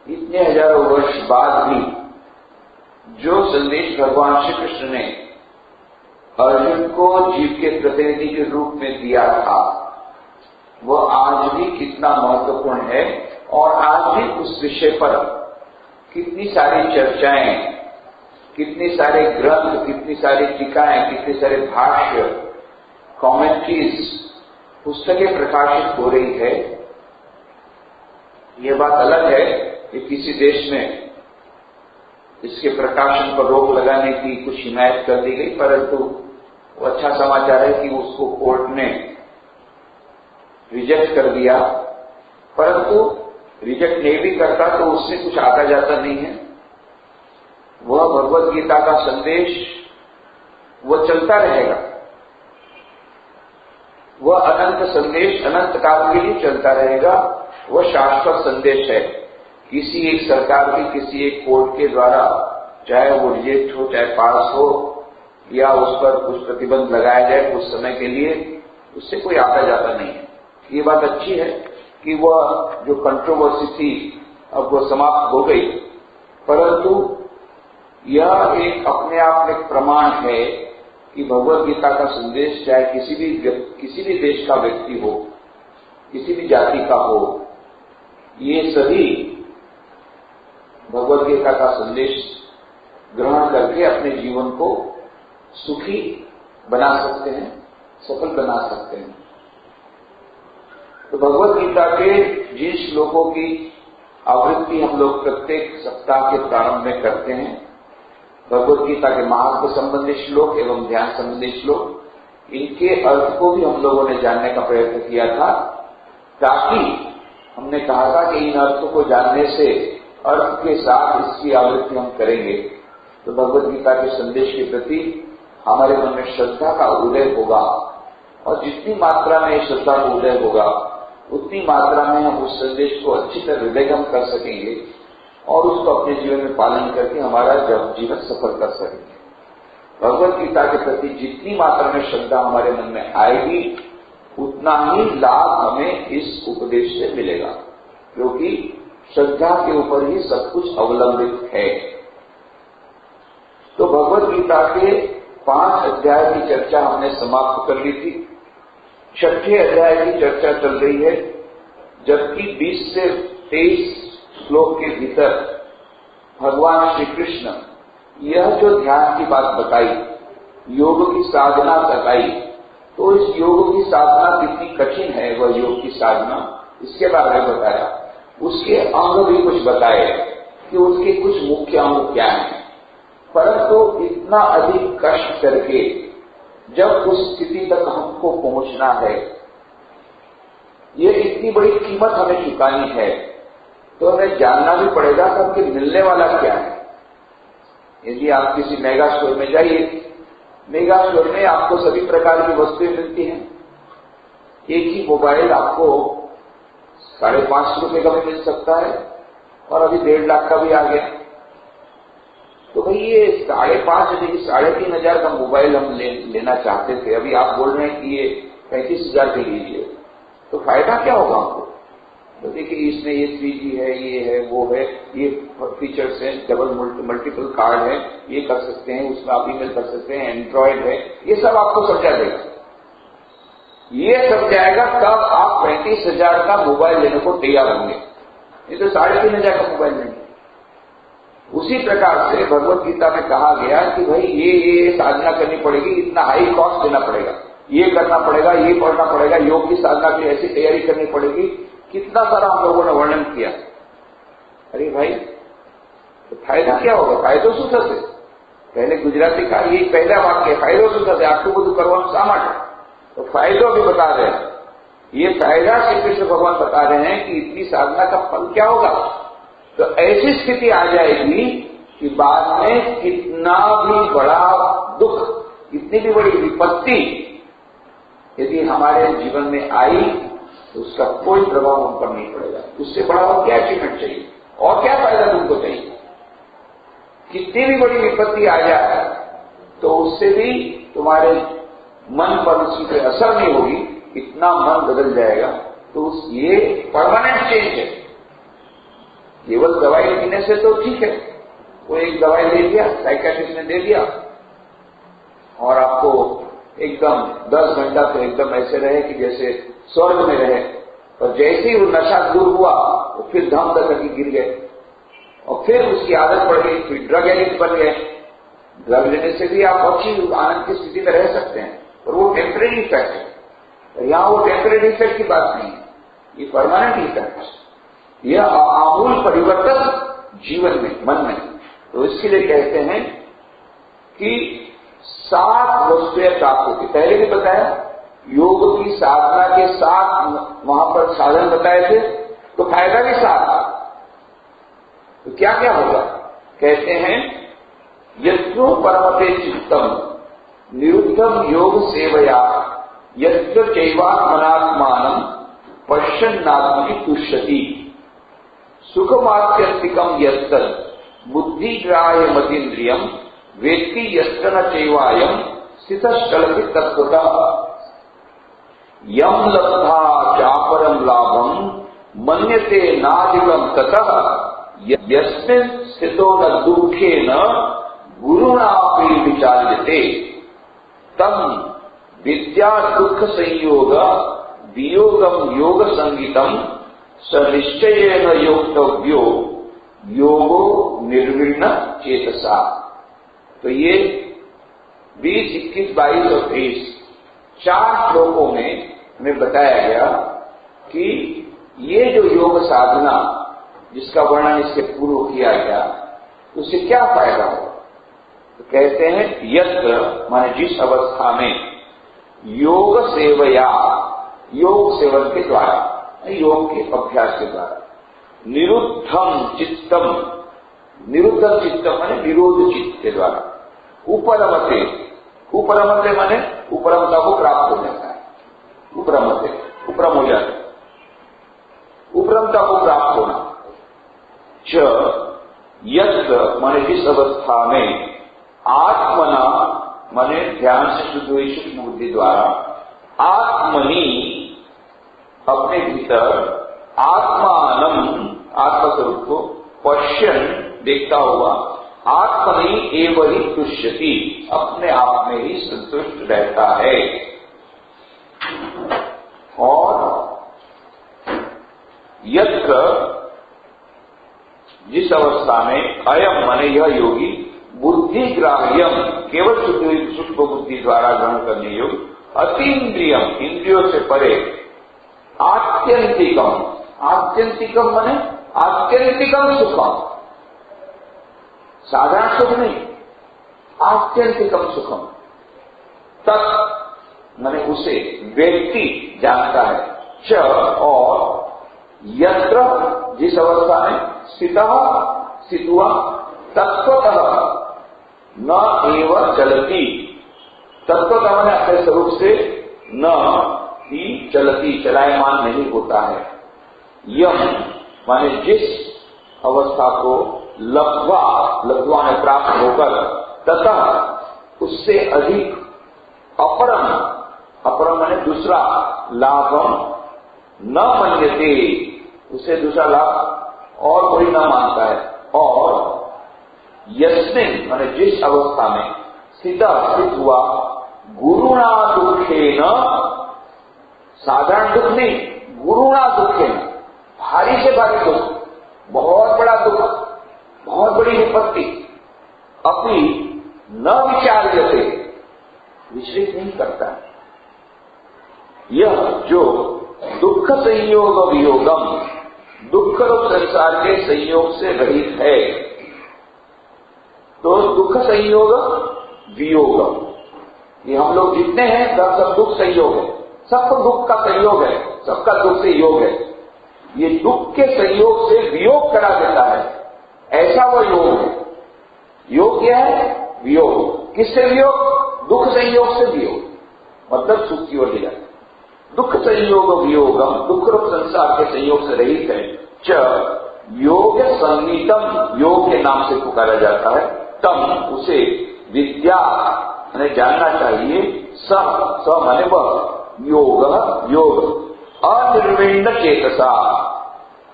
इतने हजारों वर्ष बाद भी जो संदेश भगवान श्री कृष्ण ने अर्जुन को जीव के प्रतिनिधि के रूप में दिया था, वह आज भी कितना महत्वपूर्ण है। और आज भी उस विषय पर कितनी सारी चर्चाएं, कितने सारे ग्रंथ, कितनी सारी टीकाएं, कितने सारे भाष्य, कमेंट्रीज, पुस्तकें प्रकाशित हो रही है। यह बात अलग है कि किसी देश में इसके प्रकाशन पर रोक लगाने की कुछ हिमायत कर दी गई, परंतु वो अच्छा समाचार है कि उसको कोर्ट ने रिजेक्ट कर दिया। परंतु रिजेक्ट नहीं भी करता तो उससे कुछ आता जाता नहीं है। वह भगवत गीता का संदेश वह चलता रहेगा। वह अनंत संदेश अनंत काल के लिए चलता रहेगा। वह शाश्वत संदेश है। किसी एक सरकार की, किसी एक कोर्ट के द्वारा, चाहे वो रिजेक्ट हो चाहे पास हो, या उस पर कुछ प्रतिबंध लगाया जाए कुछ समय के लिए, उससे कोई आता जाता नहीं है। ये बात अच्छी है कि वह जो कंट्रोवर्सी थी अब वह समाप्त हो गई। परंतु यह एक अपने आप में प्रमाण है कि भगवत गीता का संदेश चाहे किसी भी देश का व्यक्ति हो, किसी भी जाति का हो, ये सभी भगवत गीता का संदेश ग्रहण करके अपने जीवन को सुखी बना सकते हैं, सफल बना सकते हैं। तो भगवत गीता के जिन श्लोकों की आवृत्ति हम लोग प्रत्येक सप्ताह के प्रारंभ में करते हैं, भगवत गीता के महात्म संबंधी श्लोक एवं ध्यान संबंधी श्लोक, इनके अर्थ को भी हम लोगों ने जानने का प्रयत्न किया था, ताकि हमने कहा था कि इन अर्थों को जानने से अर्थ के साथ इसकी आवृत्ति हम करेंगे तो भगवत गीता के संदेश के प्रति हमारे मन में श्रद्धा का उदय होगा। और जितनी मात्रा में श्रद्धा का उदय होगा उतनी मात्रा में हम उस संदेश को अच्छी तरह हृदयगम कर सकेंगे और उसको अपने जीवन में पालन करके हमारा जीवन सफल कर सकेंगे। भगवत गीता के प्रति जितनी मात्रा में श्रद्धा हमारे मन में आएगी उतना ही लाभ हमें इस उपदेश से मिलेगा, क्योंकि श्रद्धा के ऊपर ही सब कुछ अवलंबित है। तो भगवत गीता के 5 अध्याय की चर्चा हमने समाप्त कर ली थी। 6ठे अध्याय की चर्चा चल रही है, जबकि 20 से 23 श्लोक के भीतर भगवान श्री कृष्ण यह जो ध्यान की बात बताई, योग की साधना बताई, तो इस योग की साधना कितनी कठिन है, वह योग की साधना, इसके बारे में बताया। उसके अंग भी कुछ बताए कि उसके कुछ मुख्य अंग क्या हैं। परंतु इतना अधिक कष्ट करके जब उस स्थिति तक हमको पहुंचना है, ये इतनी बड़ी कीमत हमें चुकानी है, तो हमें जानना भी पड़ेगा कि हमको मिलने वाला क्या है। यदि आप किसी मेगा स्टोर में जाइए, मेगा स्टोर में आपको सभी प्रकार की वस्तुएं मिलती हैं। एक ही मोबाइल आपको 550 रुपए का भी मिल सकता है और अभी 1.5 लाख का भी आ गया। तो भाई ये 5.5 नहीं 3,500 का मोबाइल हम लेना चाहते थे, अभी आप बोल रहे हैं कि ये 35,000 के लीजिए, तो फायदा क्या होगा हमको? तो देखिए इसमें ये 3G है, ये है, वो है, ये फीचर्स हैं, डबल मल्टीपल कार्ड है, ये कर सकते हैं, उसमें आप ईमेल कर सकते हैं, एंड्रॉयड है, ये सब आपको समझा देगा। ये समझाएगा तब आप 35,000 का मोबाइल लेने को तैयार होंगे, ये तो 3,500 का मोबाइल नहीं। उसी प्रकार से भगवत गीता में कहा गया कि भाई ये साधना करनी पड़ेगी, इतना हाई कॉस्ट देना पड़ेगा, ये करना पड़ेगा, ये पढ़ना पड़ेगा, योग की साधना के लिए ऐसी तैयारी करनी पड़ेगी, कितना सारा हम लोगों ने वर्णन किया। अरे भाई तो फायदा क्या होगा? फायदो શું થશે? पहले गुजराती का ये पहला वाक्य, फायदो શું થશે? આટલું બધું કરવાનું શા માટે? तो फायदों भी बता रहे हैं। ये फायदा श्री कृष्ण भगवान बता रहे हैं कि इतनी साधना का फल क्या होगा। तो ऐसी स्थिति आ जाएगी कि बाद में कितना भी बड़ा दुख, कितनी भी बड़ी विपत्ति यदि हमारे जीवन में आई तो उसका कोई प्रभाव हम पर नहीं पड़ेगा। उससे बड़ा और क्या अचीवमेंट चाहिए और क्या फायदा तुमको चाहिए? कितनी भी बड़ी विपत्ति आ जाए तो उससे भी तुम्हारे मन पर उसकी कोई असर नहीं होगी, इतना मन बदल जाएगा। तो ये परमानेंट चेंज है, केवल दवाई पीने से तो ठीक है, वो एक दवाई दे दिया, साइकियाट्रिस्ट ने दे दिया और आपको एकदम 10 घंटा तो एकदम ऐसे रहे कि जैसे स्वर्ग में रहे, और जैसे ही वो नशा दूर हुआ तो फिर धम करके गिर गए और फिर उसकी आदत पड़ गई, फिर ड्रग एडिक्ट बन गए। ड्रग लेने से भी आप अच्छी आनंद की स्थिति में रह सकते हैं, और वो टेम्परेरी इफेक्ट है। यहां वो टेम्परेरी इफेक्ट की बात नहीं है, ये परमानेंट इफेक्ट है, यह आमूल परिवर्तन जीवन में, मन में। तो इसके लिए कहते हैं कि 7 वस्तुएं प्राप्त होती। पहले भी बताया योग की साधना के 7 वहां पर साधन बताए थे, तो फायदा भी 7 था। तो क्या क्या होगा? कहते हैं यत्रो परमते चित्तम निरुद्धम योग सेवया यत्र चैवात्मनात्मानं पश्यन्नात्मनि तुष्यति सुखमात्यंतिकम यत्तद् बुद्धिग्राह्यमतीन्द्रियम वेत्ति यत्र न चैवायं स्थितश्चलति तत्त्वतः यम लब्धा चापरम लाभम मन्यते नाधिकम ततः यस्मिन् स्थितो न दुःखेन गुरुणापि विचार्यते तम विद्या दुःख संयोग वियोगम योग संगीतम स निश्चयेन योक्तव्यो योगो निर्विण्ण चेतसा। तो ये 20, 21, 22 और 23 4 श्लोकों में हमें बताया गया कि ये जो योग साधना जिसका वर्णन इसके पूर्व किया गया, उससे क्या फायदा होगा? तो कहते हैं यत्र माने जिस अवस्था में योग सेवया, योग सेवन के द्वारा, योग के अभ्यास के द्वारा, निरुद्धम चित्तम, निरुद्धम चित्तम माने निरोध चित्त के द्वारा, उपरमते, उपरमते माने उपरमता को प्राप्त हो जाता है, उपरमते उपरम हो जाता है, उपरमता को प्राप्त होना। च यत्र माने जिस अवस्था में आत्मना माने ध्यान से शुद्ध हुई सूक्ष्म बुद्धि द्वारा, आत्मनि अपने भीतर, आत्मानम आत्मस्वरूप को, पश्यन देखता हुआ, आत्मनि एव ही तुष्यति अपने आप में ही संतुष्ट रहता है। और यत्र जिस अवस्था में अयम माने यह योगी बुद्धि ग्राह्यम केवल सूक्ष्म बुद्धि द्वारा ग्रहण करने योग्य, अतीन्द्रियम इंद्रियों से परे, आत्यंतिकम, आत्यंतिकम माने आत्यंतिकम सुखम, साधारण सुख नहीं, आत्यंतिकम सुखम, तत् माने उसे व्यक्ति जानता है, च और यत्र जिस अवस्था में स्थितः स्थित हुआ, तत्वतः न एव चलती, तत्वतः माने अपने स्वरूप से, न ही चलती चलायमान नहीं होता है। यम माने जिस अवस्था को लब्ध्वा, लब्ध्वा में प्राप्त होकर, ततः उससे अधिक, अपरम, अपरम माने दूसरा, लाभम न मन्यते, उसे दूसरा लाभ और कोई न मानता है। और यस्मिन् माने जिस अवस्था में स्थित हुआ, गुरुणा दुखेन, साधारण दुख नहीं, गुरुणा दुखेन, भारी से भारी दुख, बहुत बड़ा दुख, बहुत बड़ी विपत्ति, अपनी न विचार्यते, विचलित नहीं करता। यह जो दुख संयोग वियोगम, दुख रूप संसार के संयोग से रहित है, तो दुख संयोग वियोग, ये हम लोग जितने हैं सब दुख संयोग है, सबको दुख का संयोग है, सबका दुख से योग है। ये दुख के संयोग से वियोग करा देता है, ऐसा वो योग है। योग क्या है? वियोग। किससे वियोग? दुख संयोग से वियोग, मतलब सुख की ओर ले जाता है। दुख संयोग वियोगम, दुख रूप संसार के संयोग से रहित है। च योग संगीतम, योग के नाम से पुकारा जाता है। तम उसे विद्या मैंने जानना चाहिए। स माने वह, योग योग अनिर्विण्ण चेतसा,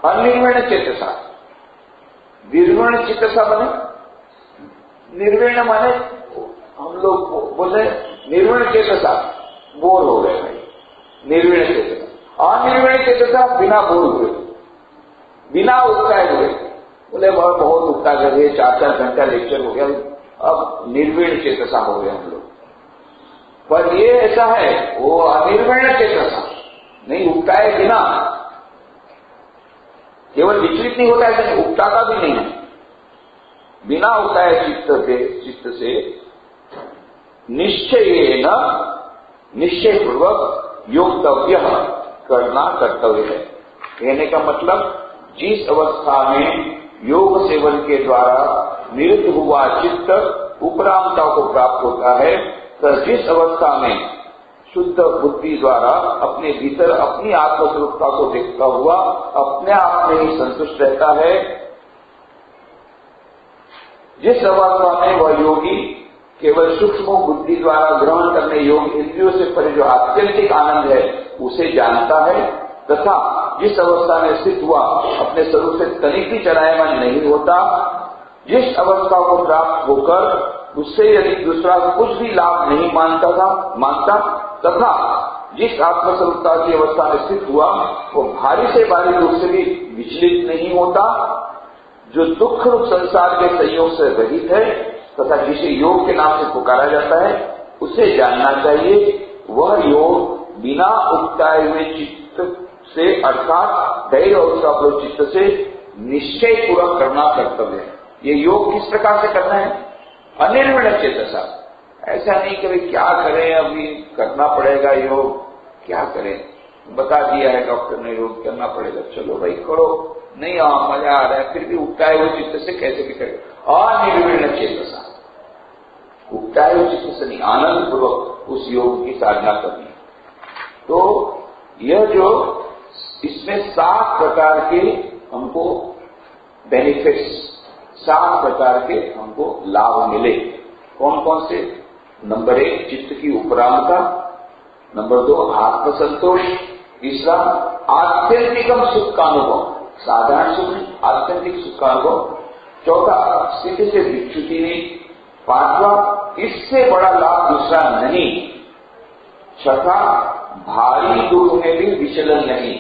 अनिर्विण्ण चेतसा, निर्विण चित्त सा बने। निर्विण माने हम लोग बोले निर्विण चेतसा, बोर हो गए भाई, निर्विण चेतसा। अनिर्विण चेतसा बिना बोर हुए, बिना उकताए हुए। बोले बहुत उकता गए, 4-4 घंटा लेक्चर हो गया, अब निर्विण चेतसा हो गया हम लोग। पर ये ऐसा है, वो अनिर्विण चेतसा नहीं, उकताए बिना, केवल विचलित नहीं होता है, उकताता भी नहीं है, बिना उकताए चित्त से निश्चय पूर्वक योगतव्य करना कर्तव्य है। कहने का मतलब जिस अवस्था में योग सेवन के द्वारा निरुद्ध हुआ चित्त उपरामता को प्राप्त होता है, तो जिस अवस्था में शुद्ध बुद्धि द्वारा अपने भीतर अपनी आत्मस्वरूपता को देखता हुआ अपने आप में ही संतुष्ट रहता है, जिस अवस्था में वह योगी केवल सूक्ष्म बुद्धि द्वारा ग्रहण करने योग्य इंद्रियों से परे जो आत्यंतिक आनंद है उसे जानता है, तथा जिस अवस्था में स्थित हुआ अपने स्वरूप से तनिक भी चलायमान नहीं होता, जिस अवस्था को प्राप्त होकर उससे यदि दूसरा कुछ भी लाभ नहीं मानता तथा जिस आत्मस्वरूपता की अवस्था में स्थित हुआ वो भारी से भारी रूप से भी विचलित नहीं होता, जो दुख रूप संसार के संयोग से रहित है तथा जिसे योग के नाम से पुकारा जाता है, उसे जानना चाहिए। वह योग बिना उकताए हुए चित्त से अर्थात धैर्य और उसका चित्त से निश्चय पूर्वक करना कर्तव्य है। ये योग किस प्रकार से करना है? अनिर्विण चेतसा। ऐसा नहीं कि क्या करें, अभी करना पड़ेगा योग, क्या करें, बता दिया है डॉक्टर ने योग करना पड़ेगा, चलो भाई करो, नहीं मजा आ रहा है, फिर भी उकताए हुए चित्त से कैसे भी करें। अनिर्विण चेतसा, उकताए हुए चित्त से नहीं, आनंद पूर्वक उस योग की साधना करनी। तो यह जो इसमें 7 प्रकार के हमको बेनिफिट्स, 7 प्रकार के हमको लाभ मिले। कौन कौन से? नंबर 1 चित्त की उपरामता, नंबर 2 आत्मसंतोष, तीसरा आत्यंतिकम सुख का अनुभव, साधारण सुख नहीं, आत्यंतिक सुख का अनुभव, चौथा स्थिति से विच्युति नहीं, पांचवा इससे बड़ा लाभ दूसरा नहीं, छठा भारी दुख में भी विचलन नहीं,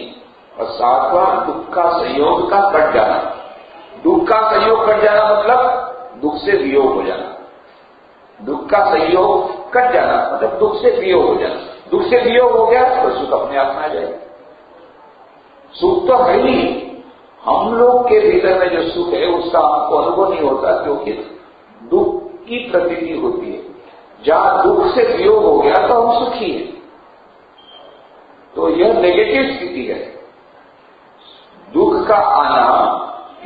और सातवां दुख का संयोग का कट जाना। दुख का संयोग कट जाना मतलब दुख से वियोग हो जाना, दुख का संयोग कट जाना मतलब दुख से वियोग हो जाना। दुख से वियोग हो गया तो सुख अपने आप में आ जाएगा। सुख तो है ही, हम लोग के भीतर में जो सुख है उसका हमको अनुभव नहीं होता, क्योंकि दुख की प्रतीति होती है। जहां दुख से वियोग हो गया तो हम सुखी हैं, तो यह नेगेटिव स्थिति है। दुख का आना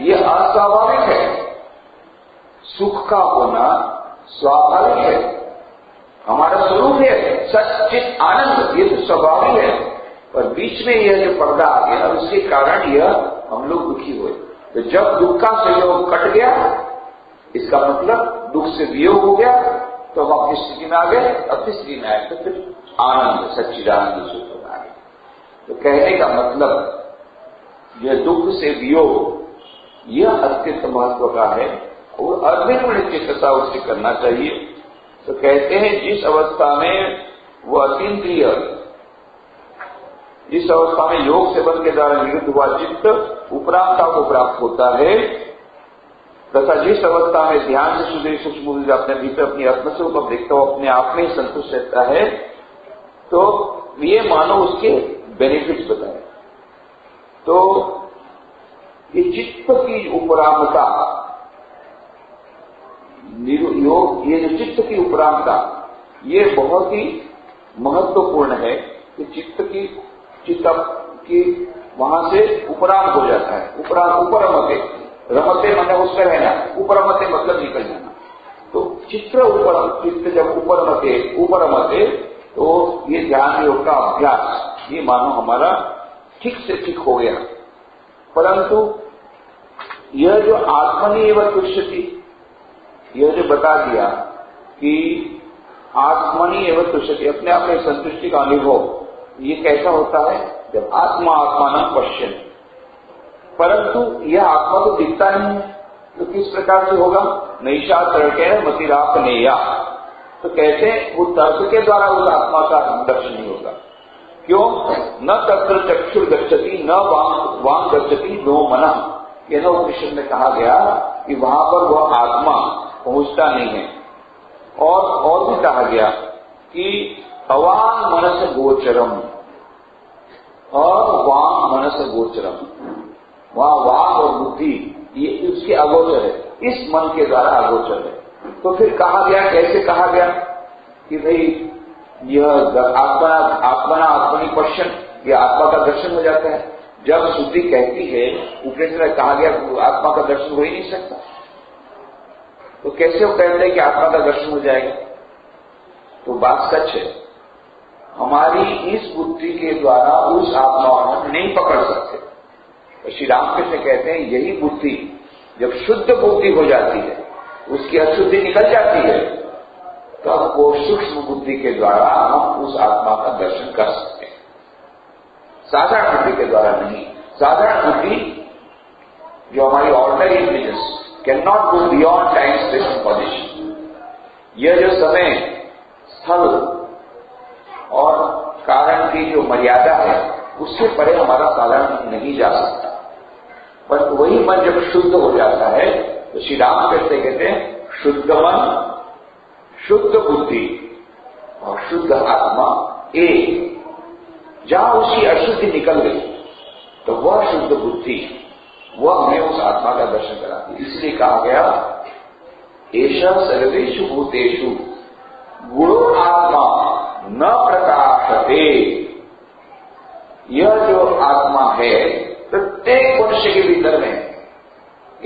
यह अस्वाभाविक है, सुख का होना स्वाभाविक है, हमारा स्वरूप है सच्चित आनंद, ये तो स्वाभाविक है। पर बीच में यह जो पर्दा आ गया उसके कारण यह हम लोग दुखी हुए। तो जब दुख का संयोग कट गया, इसका मतलब दुख से वियोग हो गया, तो हम अपनी स्थिति में आ गए, अपनी स्थिति में आए तो फिर आनंद, सच्चिदानंद सुख आ गया। तो कहने का मतलब यह दुख से वियोग यह अत्यंत महत्व का है और अनिर्विण चेतसा उससे करना चाहिए। तो कहते हैं जिस अवस्था में वो अतीन्द्रिय, जिस अवस्था में योग सेवन के द्वारा निरुद्ध हुआ चित्त उपरामता को प्राप्त होता है, तथा जिस अवस्था में ध्यान से सुधे सूक्ष्म अपने भीतर अपनी आत्मस्वरूप को देखता हुआ अपने आप में ही संतुष्ट रहता है, तो ये मानो उसके बेनिफिट्स बताए। तो ये चित्त की उपरामता, योग, ये जो चित्त की उपरामता ये बहुत ही महत्वपूर्ण है कि चित्त की वहां से उपराम हो जाता है। उपराम उपरमते, रमते मतलब उसमें रहना, उपरमते मतलब निकल जाना। तो चित्त जब उपरमते तो ये ध्यान योग का अभ्यास ये मानो हमारा ठीक से ठीक हो गया। परंतु यह जो आत्मनि एवं तुष्यति, यह जो बता दिया कि आत्मनि एवं तुष्यति, अपने आप में संतुष्टि का अनुभव, ये कैसा होता है? जब आत्मा आत्मानं पश्यति। परंतु यह आत्मा तो दिखता नहीं है, तो किस प्रकार से होगा? नैषा तर्के मतिराप नेया। तो कहते हैं वो तर्क के द्वारा उस आत्मा का दर्शन नहीं होगा। क्यों? न तत्र चक्षुर गच्छति न वांग गच्छति नो मनः। यह न उपनिषद में कहा गया कि वहां पर वह आत्मा पहुंचता नहीं है। और भी कहा गया कि अवांग मनस गोचरम और वांग मनस गोचरम। वहां वांग और बुद्धि ये उसके अगोचर है, इस मन के द्वारा अगोचर है। तो फिर कहा गया, कैसे कहा गया कि भाई यह आत्मनि पश्यन, यह आत्मा का दर्शन हो जाता है। जब श्रुति कहती है, उपनिषद में कहा गया आत्मा का दर्शन हो ही नहीं सकता, तो कैसे वो कहते हैं कि आत्मा का दर्शन हो जाएगा? तो बात सच है, हमारी इस बुद्धि के द्वारा उस आत्मा को हम नहीं पकड़ सकते। तो श्री रामकृष्ण कहते हैं यही बुद्धि जब शुद्ध बुद्धि हो जाती है, उसकी अशुद्धि निकल जाती है, तब वो सूक्ष्म बुद्धि के द्वारा हम उस आत्मा का दर्शन कर सकते हैं, साधारण बुद्धि के द्वारा नहीं। साधारण बुद्धि जो हमारी ordinary intelligence can not go beyond time space and position. यह जो समय स्थल और कारण की जो मर्यादा है उससे परे हमारा साधारण नहीं जा सकता। पर वही मन जब शुद्ध हो जाता है तो श्री राम कहते हैं शुद्ध मन, शुद्ध बुद्धि और शुद्ध आत्मा एक। जहां उसकी अशुद्धि निकल गई तो वह शुद्ध बुद्धि वह हमें उस आत्मा का दर्शन कराती है। इसलिए कहा गया एषा सर्वेषु भूतेषु गुणो आत्मा न प्रकाशते। यह जो आत्मा है प्रत्येक मनुष्य के भीतर में,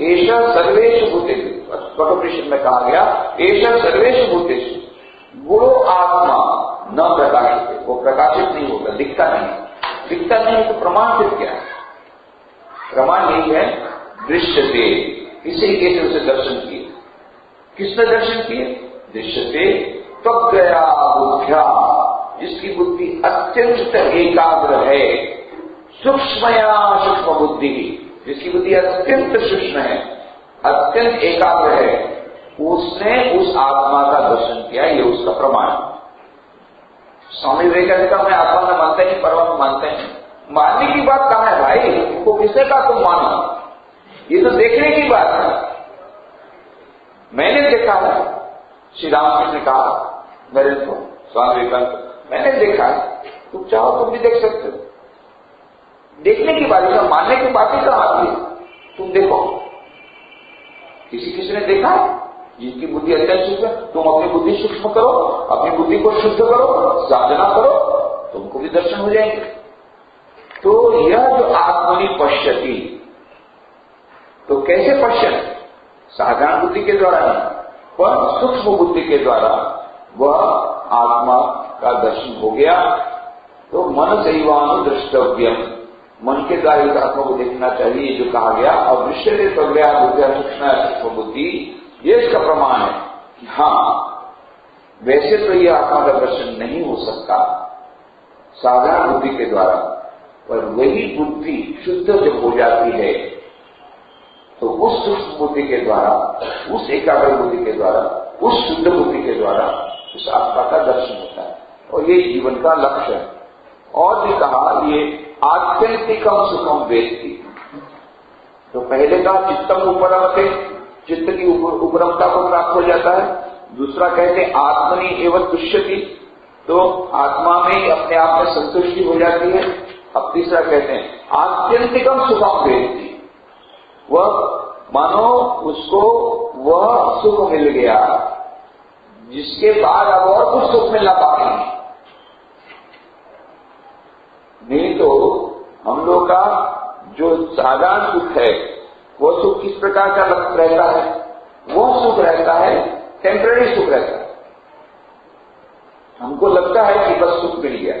एषा सर्वेषु भूतेषु, कठोपनिषद में कहा गया एषा सर्वेषु भूतेषु गुणो आत्मा न प्रकाशते। वो प्रकाशित नहीं होता, दिखता नहीं। दिखता नहीं है तो प्रमाण फिर क्या है? प्रमाण यही है दृश्यते। इसी कैसे उसे दर्शन किए? किसने दर्शन किए? दृश्यते त्वगया बुद्ध्या, जिसकी बुद्धि अत्यंत एकाग्र है, सूक्ष्मया सूक्ष्म बुद्धि, जिसकी बुद्धि अत्यंत सूक्ष्म है, अत्यंत एकाग्र है, उसने उस आत्मा का दर्शन किया। ये उसका प्रमाण। स्वामी विवेकानंद का मैं आत्मा में मानते नहीं, परमात्मा मानते हैं। मानने की बात कहां है भाई? तुमको किसने कहा तुम मानो? ये तो देखने की बात है। मैंने देखा है, श्री रामकृष्ण ने कहा मेरे को, स्वामी विवेकानंद मैंने देखा है, तुम चाहो तुम भी देख सकते हो। देखने की बात है, मानने की बात ही कहां आती है? तुम देखो, किसी ने देखा है जिनकी बुद्धि अत्यंत सूक्ष्म है? तुम अपनी बुद्धि सूक्ष्म करो, अपनी बुद्धि को शुद्ध करो, साधना करो, तुमको भी दर्शन हो जाएंगे। तो यह जो आत्मनि पश्यति, तो कैसे पश्यन? साधारण बुद्धि के द्वारा नहीं, पर सूक्ष्म बुद्धि के द्वारा वह आत्मा का दर्शन हो गया। तो मन सैवानुदृष्टव्यम, मन के द्वारा इस आत्मा को देखना चाहिए, जो कहा गया। और दृश्यते त्वगया बुद्धिया सूक्ष्म बुद्धि, ये इसका प्रमाण है कि हाँ, वैसे तो यह आत्मा का दर्शन नहीं हो सकता साधारण बुद्धि के द्वारा, पर वही बुद्धि शुद्ध जब हो जाती है तो उस सूक्ष्म बुद्धि के द्वारा, उस एकाग्र बुद्धि के द्वारा, उस शुद्ध बुद्धि के द्वारा उस आत्मा का दर्शन होता है। और ये जीवन का लक्ष्य है। और भी कहा ये आत्यंतिकम सुखम वेत्ति। तो पहले का चित्तम उपरमते, चित्त की उपरमता को प्राप्त हो जाता है। दूसरा कहते आत्मनि एवं तुष्यति, तो आत्मा में अपने आप में संतुष्टि हो जाती है। अब तीसरा कहते हैं आत्यंतिकम सुखम वेत्ति, वह मानो उसको वह सुख मिल गया जिसके बाद अब और कुछ सुख मिलना बाकी नहीं। तो हम लोग का जो साधारण सुख है वो सुख किस प्रकार का रहता है? वो सुख रहता है टेम्पररी सुख रहता है। हमको लगता है कि बस सुख मिल गया,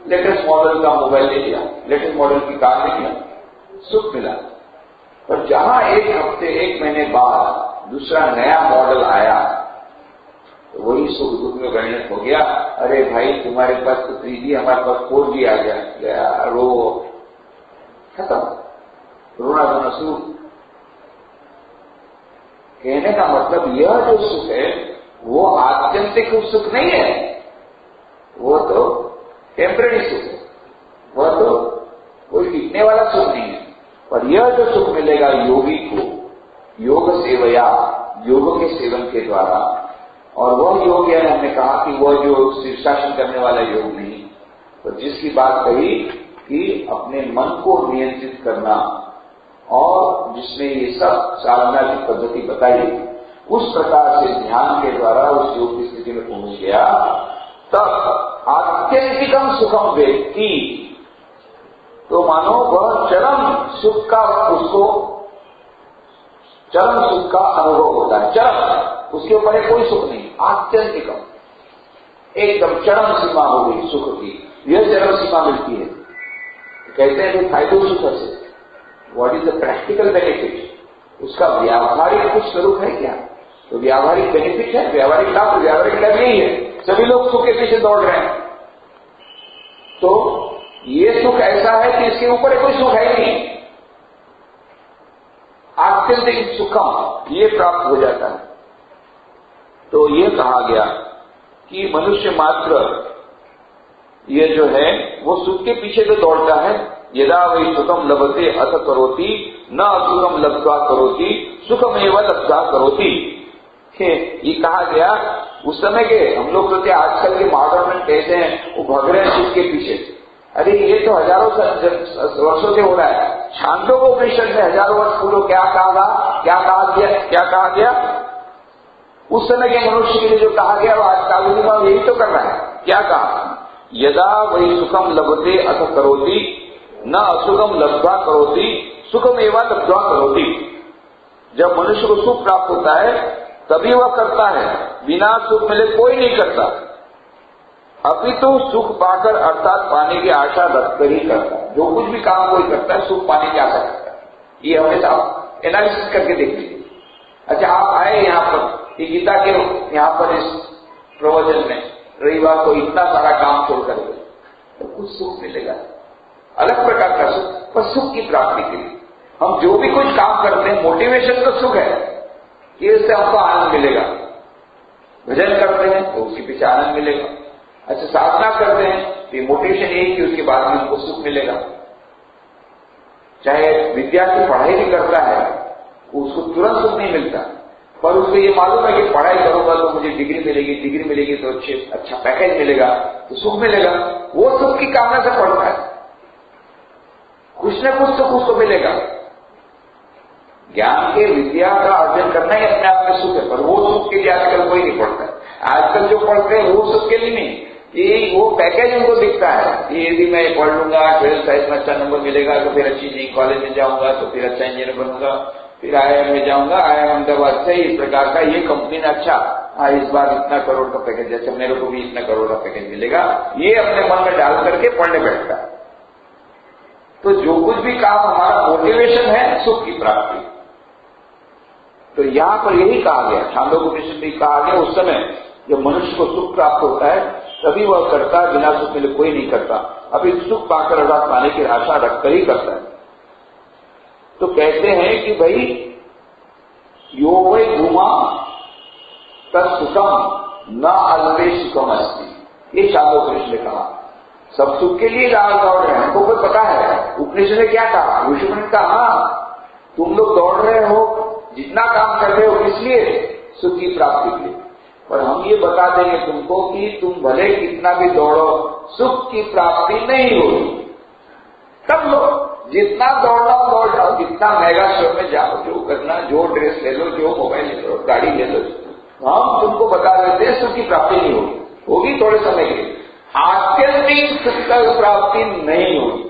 लेटेस्ट मॉडल का मोबाइल ले लिया, लेटेस्ट मॉडल की कार ले लिया, सुख मिला। पर जहां एक हफ्ते एक महीने बाद दूसरा नया मॉडल आया तो वही सुख दुख में परिणत हो गया। अरे भाई तुम्हारे पास तो 3G, हमारे पास 4G आ गया, रो खत्म, रोना धोना शुरू। कहने का मतलब यह जो सुख है वो आत्यंतिक सुख नहीं है, वो तो टेम्परेरी सुख है, वह तो कोई टिकने वाला सुख नहीं है। पर यह जो सुख मिलेगा योगी को योग सेवया, योग के सेवन के द्वारा, और वह योग है हमने कहा कि वह जो शीर्षासन करने वाला योग नहीं, तो जिसकी बात कही कि अपने मन को नियंत्रित करना, और जिसमें ये सब साधना की पद्धति बताई, उस प्रकार से ध्यान के द्वारा उस योग की स्थिति में पहुंच गया, तब आत्यंतिकम सुखम व्यक्ति, तो मानो वह चरम सुख का, उसको चरम सुख का अनुभव होता है। चरम, उसके ऊपर कोई सुख नहीं, आत्यंतिकम, एकदम चरम सीमा हो गई सुख की, यह चरम सीमा मिलती है। कहते हैं कि फायदो सुख से what is the practical benefit, उसका व्यावहारिक कुछ स्वरूप है क्या? तो व्यावहारिक बेनिफिट है, व्यावहारिक लाभ, व्यावहारिक लाभ यही है, सभी लोग सुख के पीछे दौड़ रहे हैं। तो ये सुख ऐसा है कि इसके ऊपर कोई सुख है ही नहीं, आत्यंतिक सुखम ये प्राप्त हो जाता है। तो ये कहा गया कि मनुष्य मात्र ये जो है वो सुख के पीछे तो दौड़ता है, यदा वही सुखम लभते अथ करोति न असुखम लब्ध्वा करोति सुखमेव लब्ध्वा करोति। ये कहा गया उस समय के हम लोग तो क्या आजकल के मॉडर्न में कहते हैं वो भग रहे हैं सुख के पीछे। अरे ये तो हजारों वर्षों से हो रहा है। छांदोग्योपनिषद में हजारों वर्ष पूर्व क्या कहा गया उस समय के मनुष्य के लिए जो कहा गया वो आज काल में यही तो कर रहा है। क्या कहा? यदा वही सुखम लभते अथ करोति न असुखम लब्ध्वा करोति सुखमेव लब्ध्वा करोति। जब मनुष्य को सुख प्राप्त होता है तभी वह करता है, बिना सुख मिले कोई नहीं करता। अभी तो सुख पाकर अर्थात पाने की आशा रखकर ही करता है। जो कुछ भी काम कोई करता है सुख पाने की आशा करता है। ये हमेशा आप एनालिसिस करके देख लीजिए। अच्छा, आप आए यहाँ पर गीता के यहाँ पर इस प्रवचन में रविवार को इतना सारा काम छोड़कर तो कुछ सुख मिलेगा, अलग प्रकार का सुख, पर सुख की प्राप्ति के लिए हम जो भी कुछ काम करते हैं मोटिवेशन तो सुख है कि इससे हमको आनंद मिलेगा। भजन करते हैं तो उसके पीछे आनंद मिलेगा। अच्छा, साधना करते हैं तो ये मोटिवेशन यही कि उसके बाद में हमको सुख मिलेगा। चाहे विद्यार्थी पढ़ाई भी करता है उसको तुरंत सुख नहीं मिलता, पर उसको ये मालूम है कि पढ़ाई करूंगा तो मुझे डिग्री मिलेगी तो अच्छा पैकेज मिलेगा तो सुख मिलेगा। वो सुख की कामना से पढ़ता है, कुछ न कुछ सुख उसको मिलेगा। ज्ञान के विद्या का अर्जन करना ही अपने आप में सुख है, पर वो सुख के लिए आजकल कोई नहीं पढ़ता है। आजकल जो पढ़ते हैं वो सुख के लिए नहीं, ये वो पैकेज उनको दिखता है कि यदि मैं पढ़ लूंगा 12th साइंस में अच्छा नंबर मिलेगा तो फिर अच्छी नई कॉलेज में जाऊंगा तो फिर अच्छा इंजीनियर बनूंगा, फिर IIM में जाऊंगा, IIM अहमदाबाद से इस प्रकार का ये कंपनी ने अच्छा इस बार इतना करोड़ का पैकेज, अच्छा मेरे को भी इतना करोड़ का पैकेज मिलेगा, ये अपने मन में डाल करके पढ़ने बैठता है। तो जो कुछ भी काम हमारा मोटिवेशन है सुख की प्राप्ति। तो यहां पर यही कहा गया, छांदोग्योपनिषद में कहा गया उस समय जब मनुष्य को सुख प्राप्त होता है तभी वह करता है, बिना सुख मिले कोई नहीं करता। अभी सुख पाकर अर्थात पाने की आशा रखकर ही करता है। तो कहते हैं कि भाई यो वै भूमा तत्सुखम न अल्पे सुखम अस्ति, ये छांदोग्योपनिषद ने कहा। सब सुख के लिए दौड़ रहे हैं, हमको कोई पता है उपनिषद ने क्या कहा। ऋषि ने कहा तुम लोग दौड़ रहे हो, जितना काम कर रहे हो इसलिए सुख की प्राप्ति के लिए, और हम ये बता देंगे तुमको कि तुम भले कितना भी दौड़ो सुख की प्राप्ति नहीं होगी। सब लोग जितना दौड़ना दौड़ जाओ, जितना मेगा स्टोर में जाओ, जो करना, जो ड्रेस ले लो, जो मोबाइल ले लो, गाड़ी ले लो, हम तुमको बता देते हैं सुख की प्राप्ति नहीं होगी, होगी थोड़े समय के लिए, आत्यंतिक सुख की प्राप्ति नहीं होगी।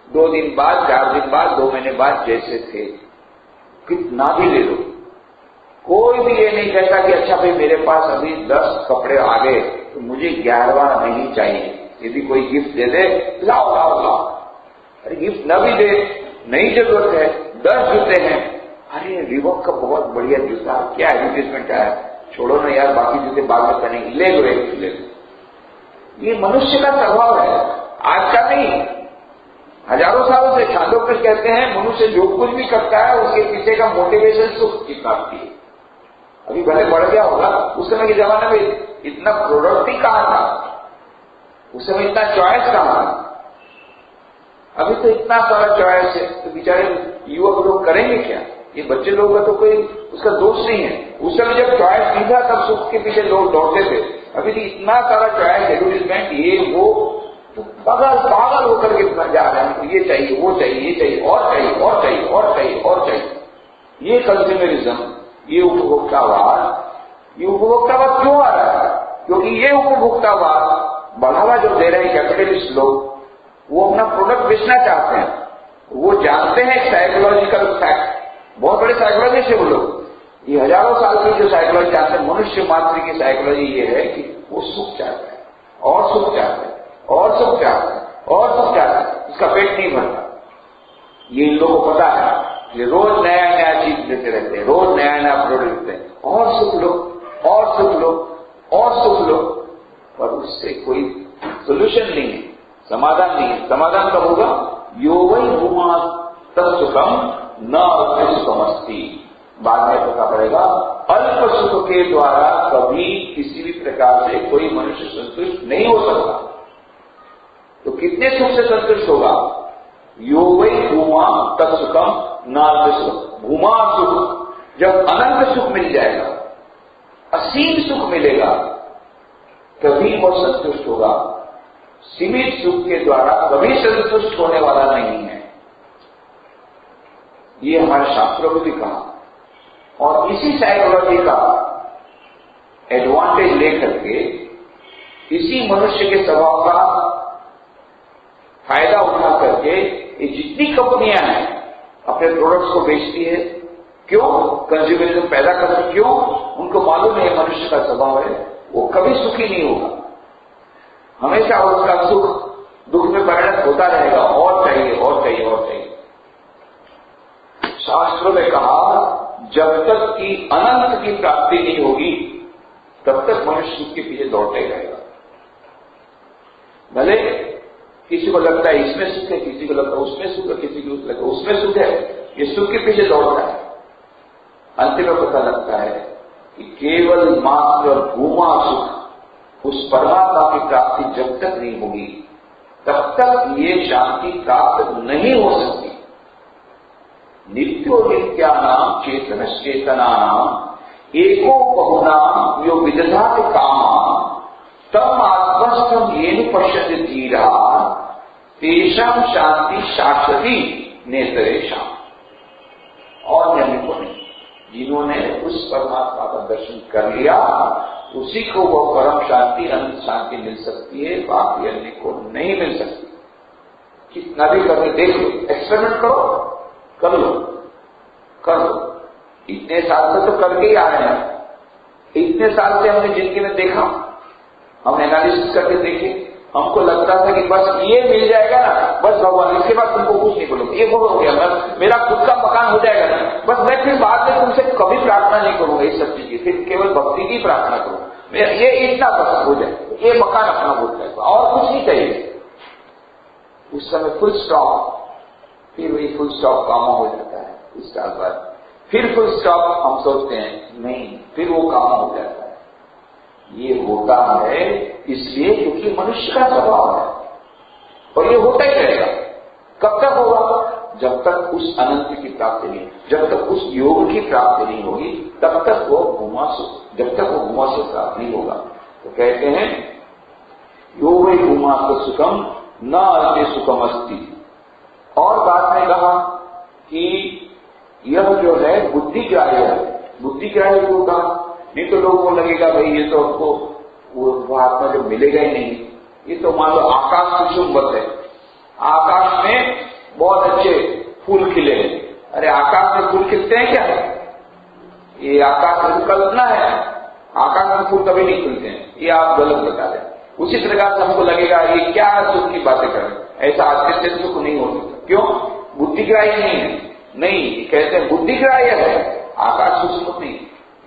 2 दिन बाद, 4 दिन बाद, 2 महीने बाद जैसे थे, कितना भी ले लो, कोई भी ये नहीं कहता कि अच्छा भाई मेरे पास अभी 10 कपड़े आ गए तो मुझे 11वां नहीं चाहिए। यदि कोई गिफ्ट दे दे लाओ लाओ लाओ, अरे गिफ्ट न भी दे, नहीं जरूरत है, 10 जूते हैं, अरे रिबॉक का बहुत बढ़िया जूता, क्या एडवर्टीजमेंट है, छोड़ो ना यार बाकी जूते बाद में पहनेंगे, ले लो एक ले लो। ये मनुष्य का स्वभाव है, आज का नहीं। हजारों सालों से छांदोग्य कहते हैं मनुष्य जो कुछ भी करता है उसके पीछे का मोटिवेशन सुख की प्राप्ति है। अभी भले बढ़ गया होगा, उस समय के जमाने में इतना प्रोडक्ट ही कहां था, उस समय इतना चॉइस कहां था। अभी तो इतना सारा चॉइस है, तो बेचारे युवक लोग करेंगे क्या? ये बच्चे लोगों का तो कोई उसका दोष नहीं है। उस समय जब चॉइस नहीं था तब सुख के पीछे लोग दौड़ते थे। अभी तो इतना सारा चॉइस, एडवर्टीजमेंट, ये वो, तो पागल होकर के जा रहे हैं। ये चाहिए, वो चाहिए, ये चाहिए, और चाहिए, और चाहिए, और चाहिए, और चाहिए। ये कंज्यूमरिज्म, ये उपभोक्तावाद क्यों आ रहा है? क्योंकि ये उपभोक्तावाद बढ़ावा जो दे रहे हैं कैपिटलिस्ट लोग, वो अपना प्रोडक्ट बेचना चाहते हैं। वो जानते हैं साइकोलॉजिकल फैक्ट, बहुत बड़े साइकोलॉजिस्ट है वो लोग। ये हजारों साल की जो साइकोलॉजी जानते हैं, मनुष्य मात्र की साइकोलॉजी ये है कि वो सुख चाहता है, और सुख चाहता है, और सुख चाहता है, और सुख चाहता है, इसका पेट नहीं भरता। ये इन लोगों को पता है, ये रोज नया नया चीज देते रहते हैं, रोज नया नया प्रोडक्ट देते हैं, और सुख लो, और सुख लो, और सुख लो, पर उससे कोई सोल्यूशन नहीं है, समाधान नहीं है। समाधान कब होगा? यो वही भूमा तत्सुखम न अल्प सुखमस्ति। बाद में पता पड़ेगा अल्प सुख के द्वारा कभी किसी भी प्रकार से कोई मनुष्य संतुष्ट नहीं हो सकता। तो कितने सुख से संतुष्ट होगा? यो वही भूमा तत्सुखम न अल्प सुख। भूमा सुख, जब अनंत सुख मिल जाएगा, असीम सुख मिलेगा, तभी वह संतुष्ट होगा। सीमित सुख के द्वारा कभी संतुष्ट होने वाला नहीं है। ये हमारे शास्त्रों में भी कहा। और इसी साइकोलॉजी का एडवांटेज लेकर के, इसी मनुष्य के स्वभाव का फायदा उठा करके ये जितनी कंपनियां हैं अपने प्रोडक्ट्स को बेचती है। क्यों? कंज्यूमरिज्म पैदा करती। क्यों? उनको मालूम है मनुष्य का स्वभाव है, वो कभी सुखी नहीं होगा, हमेशा उसका सुख दुख में परिणत होता रहेगा, और चाहिए, और चाहिए, और चाहिए। शास्त्रों ने कहा जब तक कि अनंत की प्राप्ति नहीं होगी तब तक मनुष्य सुख के पीछे दौड़ते रहेगा। भले किसी को लगता है इसमें सुख है, किसी को लगता है उसमें सुख है, किसी को लगता है उसमें सुख है, ये सुख के पीछे दौड़ता है। अंत में पता लगता है कि केवल मात्र भूमा सुख, उस परमात्मा की प्राप्ति जब तक नहीं होगी तब तक ये शांति प्राप्त नहीं हो सकती। नित्यो नित्यानाम चेतन चेतनानाम एको बहुनाम यो विदधाति कामा तम आत्मस्थम येन पश्यति धीरा तेषां शांति शाश्वती नेतरेषाम। और अन्य को नहीं, जिन्होंने उस परमात्मा का दर्शन कर लिया उसी को वो परम शांति, अनंत शांति मिल सकती है, बाकी अन्य को नहीं मिल सकती। कितना भी करके देख लो, एक्सपेरिमेंट करो, कर लो, कर लो। इतने साल से तो करके ही आ रहे हैं, इतने साल से हमने जिंदगी में देखा, हम एनालिसिस करके देखे, हमको लगता था कि बस ये मिल जाएगा ना, बस भगवान, इसके बाद तुमको कुछ नहीं बोलूंगा, ये हो गया, मेरा खुद का मकान हो जाएगा ना, बस मैं फिर बाद में तुमसे कभी प्रार्थना नहीं करूंगा इस सब चीज की, फिर केवल भक्ति की प्रार्थना करूंगा, ये इतना बस हो जाए, ये मकान अपना हो जाएगा, और कुछ नहीं चाहिए। उस समय फुल स्टॉप, फिर वही फुल स्टॉप काम हो जाता है, कुछ साल बाद फिर फुल स्टॉप हम सोचते हैं नहीं, फिर वो काम हो जाता है। ये होता है इसलिए क्योंकि मनुष्य का स्वभाव है, और ये होता ही रहेगा। कब तक होगा? जब तक उस अनंत की प्राप्ति नहीं, जब तक उस योग की प्राप्ति नहीं होगी तब तक वो भूमा सुख, जब तक वो भूमा सुख प्राप्त नहीं होगा। तो कहते हैं यो वै भूमा सुखम न अल्पे सुखम अस्ति। और बाद में कहा कि यह जो है बुद्धिग्राह्य है। बुद्धिग्राह्य को कहा, नहीं तो लोगों को लगेगा भाई ये तो हमको वो आत्मा जो मिलेगा ही नहीं, ये तो मान लो आकाश की चुंबक है, आकाश में बहुत अच्छे फूल खिले हैं। अरे आकाश में फूल खिलते हैं क्या? ये आकाश में कल्पना है, आकाश में फूल कभी नहीं खिलते हैं, ये आप गलत बता रहे हैं। उसी प्रकार से हमको लगेगा ये क्या सुख की बातें कर रहे हैं, ऐसा आश्चर्य सुख नहीं हो सकता। क्यों? बुद्धिग्राह्य नहीं है। नहीं, कहते हैं बुद्धिग्राह्य है, आकाश की सुख नहीं।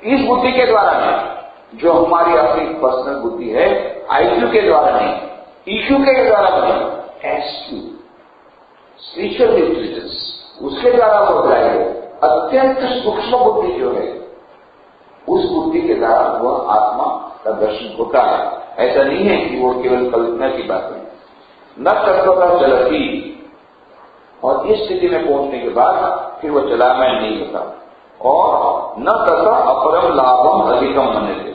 इस बुद्धि के द्वारा नहीं, जो हमारी अपनी पर्सनल बुद्धि है, आईक्यू के द्वारा नहीं, ईक्यू के द्वारा नहीं, एसक्यू, स्पिरिचुअल इंटेलिजेंस, उसके द्वारा वो ड्राइव है। अत्यंत सूक्ष्म बुद्धि जो है, उस बुद्धि के द्वारा वह आत्मा का दर्शन होता है। ऐसा नहीं है कि वो केवल कल्पना की बात है। न तत्वता चलती, और इस स्थिति में पहुंचने के बाद फिर वो चलायमान नहीं होता। और न तथा अपरम लाभम अधिकम मनते,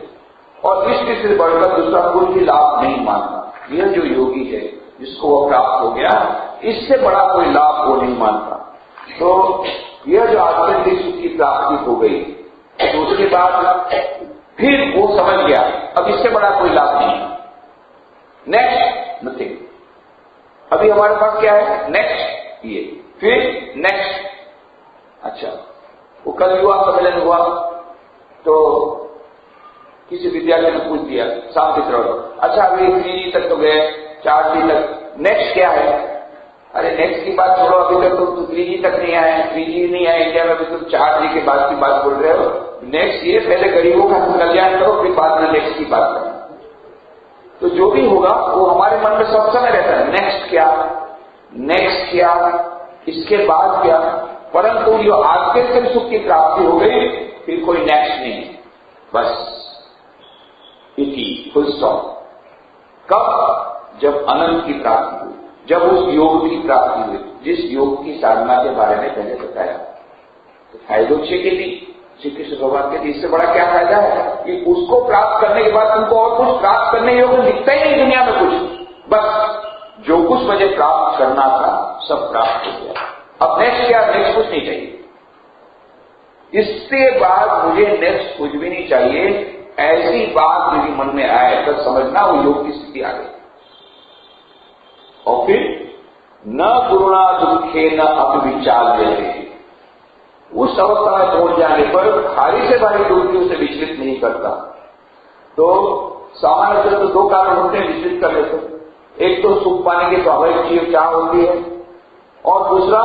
और इस स्थिति से बढ़कर दूसरा कोई भी लाभ नहीं मानता। यह जो योगी है जिसको वो प्राप्त हो गया, इससे बड़ा कोई लाभ वो नहीं मानता। तो यह जो आत्यंतिक सुख की प्राप्ति हो गई, तो उसके बाद फिर वो समझ गया अब इससे बड़ा कोई लाभ नहीं। Next nothing. अभी हमारे पास क्या है? नेक्स्ट ये, फिर नेक्स्ट। अच्छा, वो कल युवा सम्मेलन हुआ तो किसी विद्यालय ने पूछ दिया शाम की तरफ, अच्छा अभी 3G तक तो गए, 4G तक, नेक्स्ट क्या है? अरे नेक्स्ट की बात छोड़ो, अभी तक तो 3G तक नहीं आए, 3G नहीं आए इंडिया में, अभी तुम 4G के बाद की बात बोल रहे हो। नेक्स्ट ये, पहले गरीबों का कल्याण करो, फिर बाद में नेक्स्ट की बात करो। तो जो भी होगा वो हमारे मन में सब समय रहता है, नेक्स्ट क्या, नेक्स्ट क्या, इसके बाद क्या। परंतु जो आत्यंतिक सुख की प्राप्ति हो गई, फिर कोई नेक्स्ट नहीं, बस इति, फुल स्टॉप। कब? जब अनंत की प्राप्ति हुई, जब उस योग की प्राप्ति हुई, जिस योग की साधना के बारे में पहले बताया। तो फायदों छे के लिए श्री कृष्ण भगवान के लिए इससे बड़ा क्या फायदा है कि उसको प्राप्त करने के बाद तुमको और कुछ प्राप्त करने योग्य दिखता ही नहीं दुनिया में कुछ। बस जो कुछ मुझे प्राप्त करना था सब प्राप्त हो गया, अब नेक्स्ट क्या? नेक्स्ट कुछ नहीं चाहिए, इसके बाद मुझे नेक्स्ट कुछ भी नहीं चाहिए। ऐसी बात यदि मन में आए तो समझना वो योग की स्थिति आ गई। और फिर न गुरुणा दुखे न अपविचार लेते, उस अवस्था में पहुंच जाने पर भारी से भारी दुख भी उसे विचलित नहीं करता। तो सामान्य तो दो कारण होते हैं विचलित करने से, एक तो सुख पाने की स्वाभाविक चीज चाह होती है, और दूसरा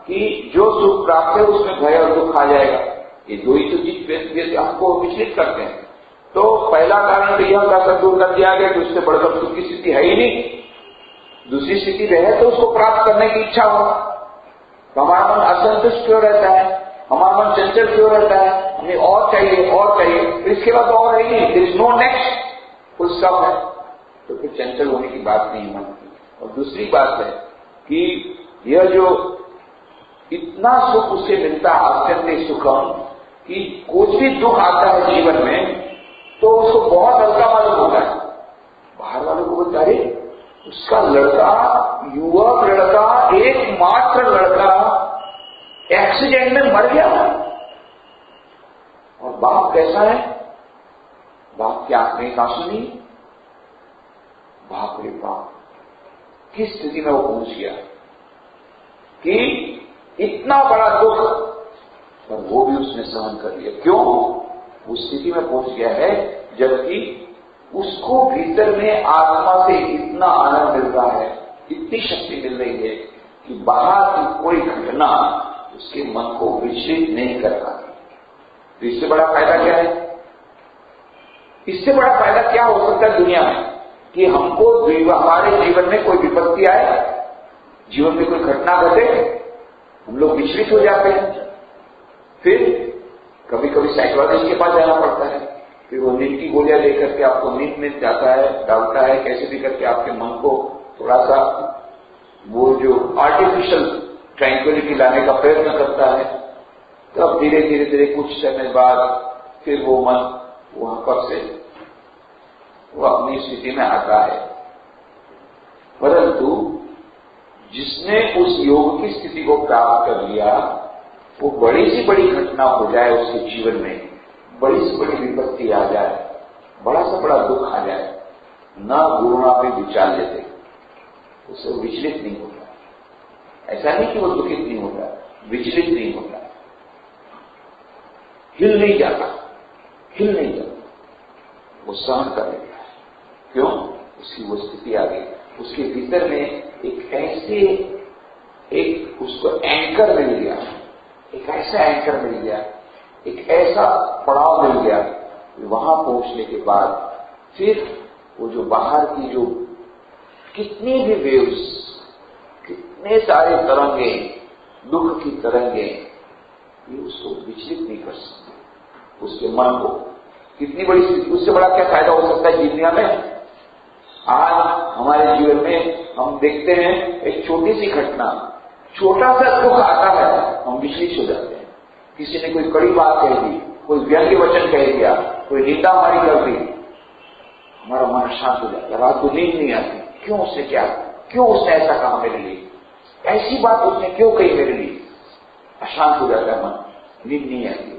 कि जो सुख प्राप्त है उसमें भय और दुख आ जाएगा। ये दो ही तो चीज हमको विचलित करते हैं। तो पहला कारण तो यह कहकर दूर कर दिया गया कि उससे बढ़कर सुख की स्थिति है ही नहीं, दूसरी स्थिति रहे तो उसको प्राप्त करने की इच्छा हो। तो हमारा मन असंतुष्ट क्यों रहता है, हमारा मन चंचल क्यों रहता है, हमें और चाहिए और चाहिए, तो इसके बाद और है ही, there is no next, full stop है। तो फिर चंचल होने की बात नहीं मन की। और दूसरी बात है कि यह जो इतना सुख उससे मिलता है, अत्यंत सुखम, कि कुछ भी दुख आता है जीवन में तो उसको बहुत हल्का मालूम होता है। बाहर वालों को बोलता है उसका लड़का, युवक लड़का, एकमात्र लड़का एक्सीडेंट में मर गया। और बाप कैसा है? बाप की आंख में आंसू नहीं। बाप रे बाप, किस स्थिति में वो पहुंच गया कि इतना बड़ा दुख, पर वो भी उसने सहन कर लिया। क्यों? उस स्थिति में पहुंच गया है जबकि उसको भीतर में आत्मा से इतना आनंद मिल रहा है, इतनी शक्ति मिल रही है कि बाहर की कोई घटना उसके मन को विचलित नहीं कर पाती। तो इससे बड़ा फायदा क्या है? इससे बड़ा फायदा क्या हो सकता है दुनिया में कि हमको हमारे जीवन में कोई विपत्ति आए, जीवन में कोई घटना घटे, हम लोग विचलित हो जाते हैं। फिर कभी कभी साइकोलॉजिस्ट के पास जाना पड़ता है, फिर वो नींद की गोलियां लेकर के आपको नींद में जाता है, डालता है, कैसे भी करके आपके मन को थोड़ा सा वो जो आर्टिफिशियल ट्रैंक्विलिटी लाने का प्रयत्न करता है। तब धीरे धीरे धीरे कुछ समय बाद फिर वो मन वहां पर से वो अपनी स्थिति में आता है। परंतु जिसने उस योग की स्थिति को प्राप्त कर लिया, वो बड़ी से बड़ी घटना हो जाए उसके जीवन में, बड़ी से बड़ी विपत्ति आ जाए, बड़ा से बड़ा दुख आ जाए, न गुरुणा पे विचार लेते, उससे विचलित नहीं होता। ऐसा नहीं कि वो दुखित नहीं होता, विचलित नहीं होता, हिल नहीं जाता, हिल नहीं जाता, वो सहन कर लेता है। क्यों? उसकी वो स्थिति आ गई, उसके भीतर में एक ऐसे एक उसको एंकर मिल गया, एक ऐसा एंकर मिल गया, एक ऐसा पड़ाव मिल गया। वहां पहुंचने के बाद फिर वो जो बाहर की जो कितनी भी वेव्स इतने सारे तरंगे, दुख की तरंगे, ये उसको विचलित नहीं कर सकते उसके मन को। कितनी बड़ी, उससे बड़ा क्या फायदा हो सकता है दुनिया में। आज हमारे जीवन में हम देखते हैं एक छोटी सी घटना, छोटा सा दुख आता है, हम विचलित हो जाते हैं। किसी ने कोई कड़ी बात कह दी, कोई व्यंग्य वचन कह दिया, कोई निंदा हमारी कर दी, हमारा मन शांत हो जाता है, रात को नींद नहीं आती। क्यों उसने क्या, क्यों उसने ऐसा कहा मेरे लिए, ऐसी बात उसने क्यों कही मेरे लिए, अशांत हो जाता है मन, नींद नहीं आती।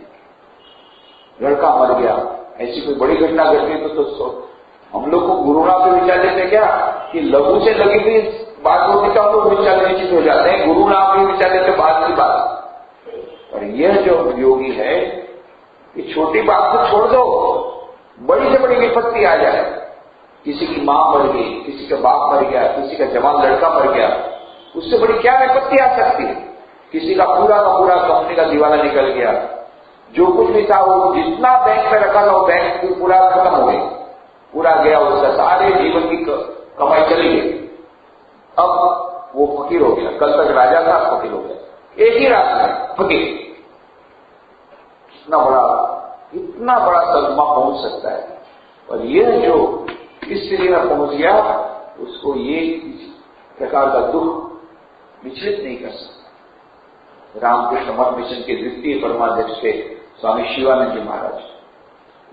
लड़का मर गया, ऐसी कोई बड़ी घटना घटी तो हम लोग को गुरुणा पे विचार लेते क्या कि लघु से लगी हुई बात होती तो हम लोग विचार निश्चित हो जाते हैं, गुरुणा पे विचार लेते बात की बात। और यह जो योगी है कि छोटी बात को छोड़ दो, बड़ी से बड़ी विपत्ति आ जाए, किसी की मां मर गई, किसी का बाप मर गया, किसी का जवान लड़का मर गया, उससे बड़ी क्या विपत्ति आ सकती है। किसी का पूरा कंपनी का दिवाला निकल गया, जो कुछ भी था वो जितना बैंक में रखा था वो बैंक पूरा खत्म हो गया, पूरा गया, उसका सारे जीवन की कमाई चली गई। अब वो फकीर हो गया, कल तक राजा था फकीर हो गया, एक ही रात में फकीर। इतना बड़ा सदमा पहुंच सकता है। और यह जो इस स्थिति में पहुंच गया, उसको ये प्रकार का दुख विचलित नहीं कर सकता। रामकृष्ण मठ मिशन के द्वितीय परमाध्यक्ष थे स्वामी शिवानंद जी महाराज।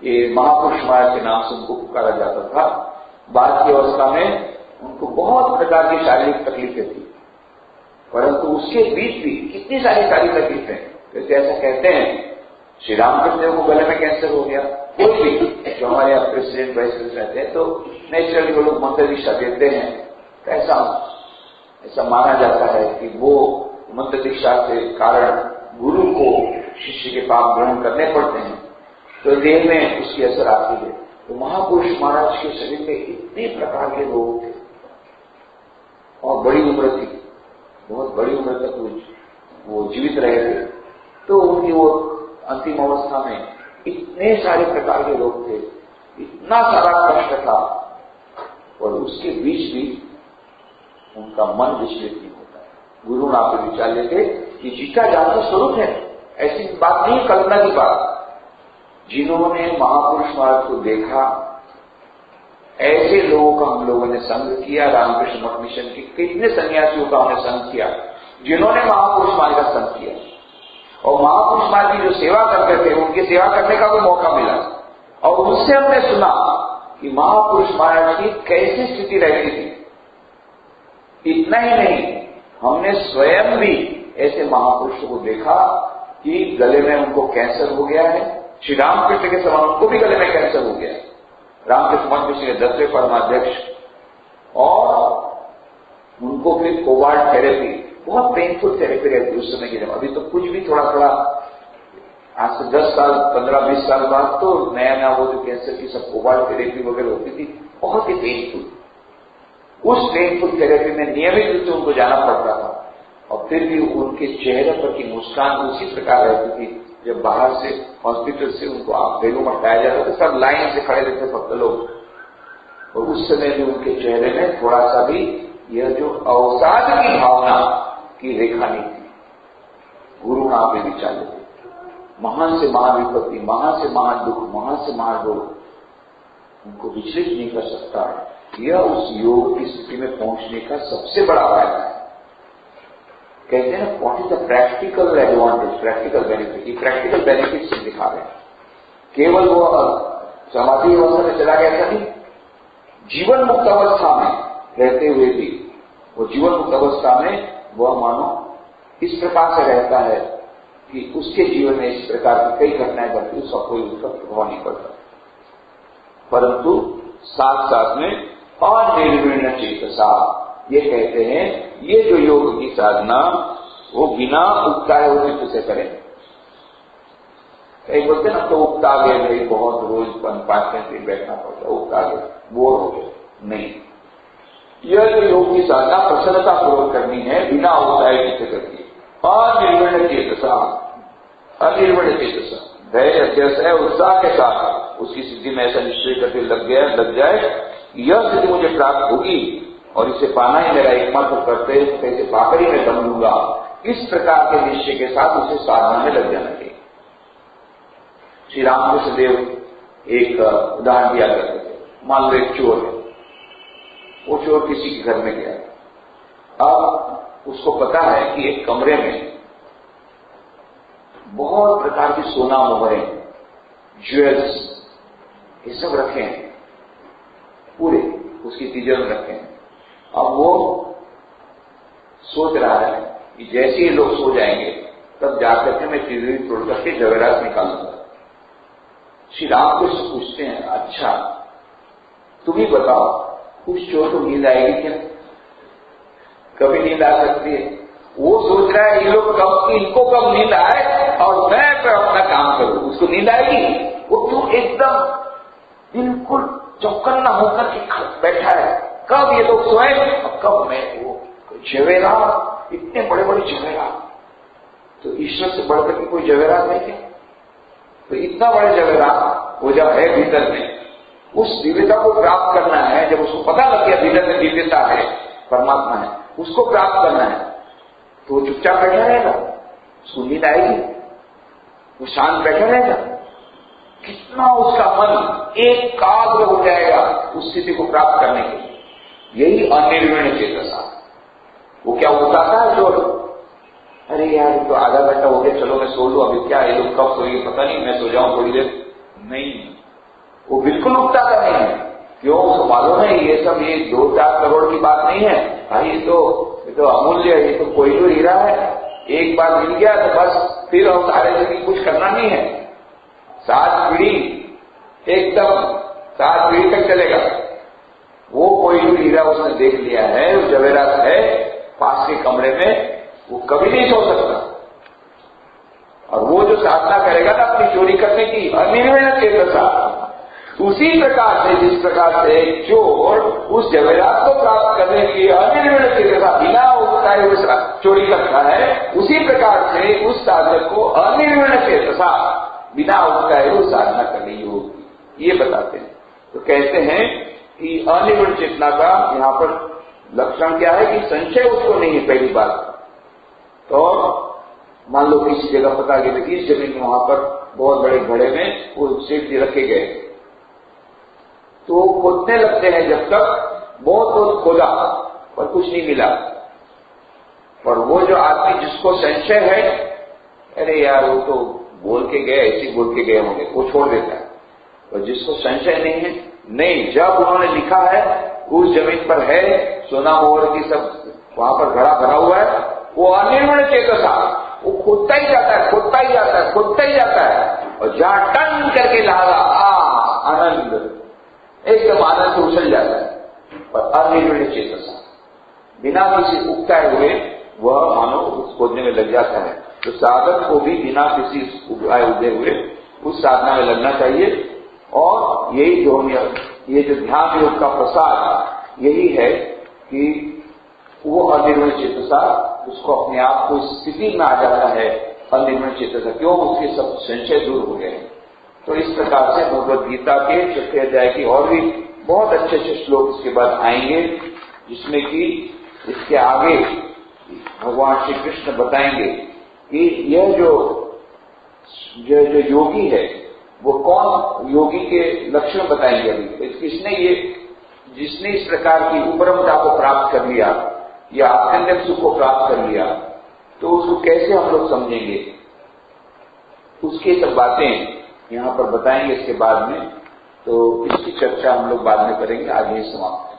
ये महापुरुष महाराज के नाम से उनको पुकारा जाता था। बाद की अवस्था में उनको बहुत प्रकार की शारीरिक तकलीफें थी, परंतु उसके बीच भी कितनी सारी तकलीफें, जैसे ऐसा कहते हैं श्री रामकृष्ण देव को गले में कैंसर हो गया। कोई भी जो हमारे यहाँ प्रेसिडेंट वाइस प्रेसिडेंट रहते हैं तो नेचुरली वो लोग मंत्र दीक्षा देते हैं, ऐसा माना जाता है कि वो मंत्र दीक्षा के कारण गुरु को शिष्य के पाप ग्रहण करने पड़ते हैं, तो देह में उसकी असर आती है। तो महापुरुष महाराज के शरीर में इतने प्रकार के रोग थे और बड़ी उम्र थी, बहुत बड़ी उम्र तक वो जीवित रहे थे। तो उनकी वो अंतिम अवस्था में इतने सारे प्रकार के रोग थे, इतना सारा कष्ट था, और उसके बीच भी उनका मन विचलित नहीं होता। गुरु ने आप विचार लेते कि जीता जाता स्वरूप है, ऐसी बात नहीं, कल्पना की बात। जिन्होंने महापुरुष महाराज को देखा, ऐसे लोगों का हम लोगों ने संग किया। रामकृष्ण मठ मिशन के कितने सन्यासियों का हमने संग किया जिन्होंने महापुरुष महाराज का संग किया, और महापुरुष महाराज की जो सेवा करते थे उनकी सेवा करने का भी मौका मिला, और उनसे हमने सुना कि महापुरुष महाराज की कैसी स्थिति रहती थी। इतना ही नहीं, हमने स्वयं भी ऐसे महापुरुषों को देखा कि गले में उनको कैंसर हो गया है। श्री रामकृष्ण के समान उनको भी गले में कैंसर हो गया है। रामकृष्ण मठ मिशन के 10वें परमाध्यक्ष, और उनको फिर कोबाल्ट थेरेपी, बहुत पेनफुल थेरेपी रहती उस समय की। अभी तो कुछ भी थोड़ा आज से 10 साल 15-20 साल बाद तो नया वो जो कैंसर की सब कोबाल्ट थेरेपी वगैरह होती थी, बहुत ही पेनफुल। उस पेनफुल थेरेपी में नियमित रूप से उनको जाना पड़ता था, और फिर भी उनके चेहरे पर की मुस्कान उसी प्रकार रहती थी। जब बाहर से हॉस्पिटल से उनको आप घरेलू में हटाया जाता था, सब लाइन से खड़े रहते भक्त लोग, और उस समय भी उनके चेहरे में थोड़ा सा भी यह जो अवसाद की भावना की रेखा नहीं थी। गुरु नाम पे विचार लेते, महान से महान विपत्ति, महान से महान दुख, महान से महान रोग उनको विचलित नहीं कर सकता। यह उस योग की स्थिति में पहुंचने का सबसे बड़ा फायदा है। कहते हैं ना, what is the practical advantage, practical benefit. ये प्रैक्टिकल बेनिफिट से दिखा रहे हैं। केवल वो समाधि अवस्था में चला गया था नहीं, जीवन मुक्त अवस्था में रहते हुए भी वो जीवन मुक्त अवस्था में वह मानो इस प्रकार से रहता है कि उसके जीवन में इस प्रकार की कई घटनाएं घटती, उसका कोई उसका प्रभाव नहीं पड़ता, परंतु साथ साथ में अनिर्विण्ण चेतसा, ये कहते हैं ये जो योग की साधना वो बिना उकताए हुए चित्त से करें। कई बोलते ना तो उकता गए भाई, बहुत रोज 5-5 दिन बैठना पड़ता, उकता गए, बोर हो गए, नहीं। यह जो योग की साधना प्रसन्नता पूर्वक करनी है, बिना उकताए चित्त करनी है। अनिर्विण्ण चेतसा, अनिर्विण्ण चेतसा, धैर्य अभ्यास है, उत्साह के साथ उसकी सिद्धि में ऐसा निश्चय करके लग जाए, यह स्थिति मुझे प्राप्त होगी और इसे पाना ही मेरा एकमात्र कर्तव्य, कैसे पाकर ही मैं दम लूंगा, इस प्रकार के निश्चय के साथ उसे साधना में लग जाना चाहिए। श्री रामकृष्ण देव एक उदाहरण दिया करते थे। मान लो एक चोर है, वो चोर किसी के घर में गया, अब उसको पता है कि एक कमरे में बहुत प्रकार की सोना मोहरे, ज्वेल्स, ये सब रखे हैं, पूरे उसकी तिजोरी में रखे हैं। अब वो सोच रहा है कि जैसे ही लोग सो जाएंगे तब जाकर के मैं तिजोरी तोड़ करके जवेरात निकालूंगा। श्री रामकृष्ण पूछते हैं, अच्छा तुम ही बताओ, उस चोर को नींद आएगी क्या? कभी नींद आ सकती है? वो सोच रहा है ये लोग कब, इनको कब नींद आए और मैं अपना काम करूं, उसको नींद आएगी? वो क्यों एकदम बिल्कुल चौकन्ना होकर के बैठा है, कब ये लोग सोए और कब मैं। वो जवेरात, इतने बड़े बड़े जवेरात, तो ईश्वर से बढ़कर के कोई जवेरात नहीं क्या? तो इतना बड़े जवेरात वो जब है भीतर में, उस दिव्यता को प्राप्त करना है। जब उसको पता लग गया भीतर में दिव्यता है, परमात्मा है, उसको प्राप्त करना है, तो वो चुपचाप बैठा रहेगा, उसको नींद आएगी, वो शांत बैठा रहेगा। कितना उसका मन एकाग्र हो जाएगा उस स्थिति को प्राप्त करने के लिए। यही अनिर्विण्ण चेतसा। वो क्या उठाता है चोर, अरे यार तो आधा घंटा हो गया, चलो मैं सो लूं, अभी क्या ये लोग कब सोएंगे पता नहीं, मैं सो जाऊं थोड़ी देर। नहीं, वो बिल्कुल उठाता नहीं है। क्यों? उसको मालूम है ये सब, ये 2-4 करोड़ की बात नहीं है भाई, ये तो अमूल्य है, ये तो कोहिनूर हीरा है, एक बार मिल गया तो बस फिर हम सारे जिंदगी कुछ करना नहीं है। 7 पीढ़ी, एकदम 7 पीढ़ी तक चलेगा। वो कोहिनूर हीरा उसने देख लिया है, वो जवेरात है पास के कमरे में, वो कभी नहीं सो सकता। और वो जो साधना करेगा ना अपनी चोरी करने की, अनिर्विण्ण चेतसा, उसी प्रकार से जिस प्रकार से चोर उस जवेरात को प्राप्त करने की अनिर्विण्ण चेतसा बिना उकसाए हुए चोरी करता है, उसी प्रकार से उस साधक को अनिर्विण्ण चेतसा बिना उकसाए हुए साधना करनी होगी, ये बताते हैं। तो कहते हैं कि अनिर्विण्ण चेतना का यहाँ पर लक्षण क्या है कि संशय उसको नहीं है। पहली बात तो मान लो किसी जगह पता गया कि इस जमीन में वहां पर बहुत बड़े घड़े में वो सेठ रखे गए, तो खोदने लगते हैं, जब तक बहुत खोदा पर कुछ नहीं मिला। और वो जो आदमी जिसको संशय है, अरे यार वो तो बोल के गए, ऐसे बोल के गए होंगे, वो छोड़ देता है। और जिसको संशय नहीं है, नहीं, जब उन्होंने लिखा है उस जमीन पर है सोना मोहर की सब, वहां पर घड़ा भरा हुआ है, वो अनिर्विण्ण चेतसा, वो खोदता ही जाता है, खोदता ही जाता है, खोदता ही जाता है। और जहां टन करके लगा आनंद, एकदम आनंद से उछल जाता है। और अनिर्विण्ण चेतसा बिना किसी उगताए हुए वह मानो उस खोदने में लग जाता है। तो साधक को भी बिना किसी उगाए उगे हुए उस साधना में लगना चाहिए। और यही जो ये जो ध्यान योग का प्रसाद यही है कि वो अनिर्विण्ण चेतसा उसको अपने आप को स्थिति में आ जाता है। अनिर्विण्ण चेतसा क्यों? उसके सब संशय दूर हो गए। तो इस प्रकार से भगवद गीता के 6वें अध्याय की और भी बहुत अच्छे अच्छे श्लोक इसके बाद आएंगे, जिसमें कि इसके आगे भगवान श्री कृष्ण बताएंगे कि यह जो योगी है वो कौन, योगी के लक्षण बताएंगे। अभी जिसने इस प्रकार की उपरमता को प्राप्त कर लिया या आत्यंतिक सुख को प्राप्त कर लिया, तो उसको कैसे हम लोग समझेंगे, उसकी सब बातें यहाँ पर बताएंगे इसके बाद में। तो इसकी चर्चा हम लोग बाद में करेंगे। आज ये समाप्त।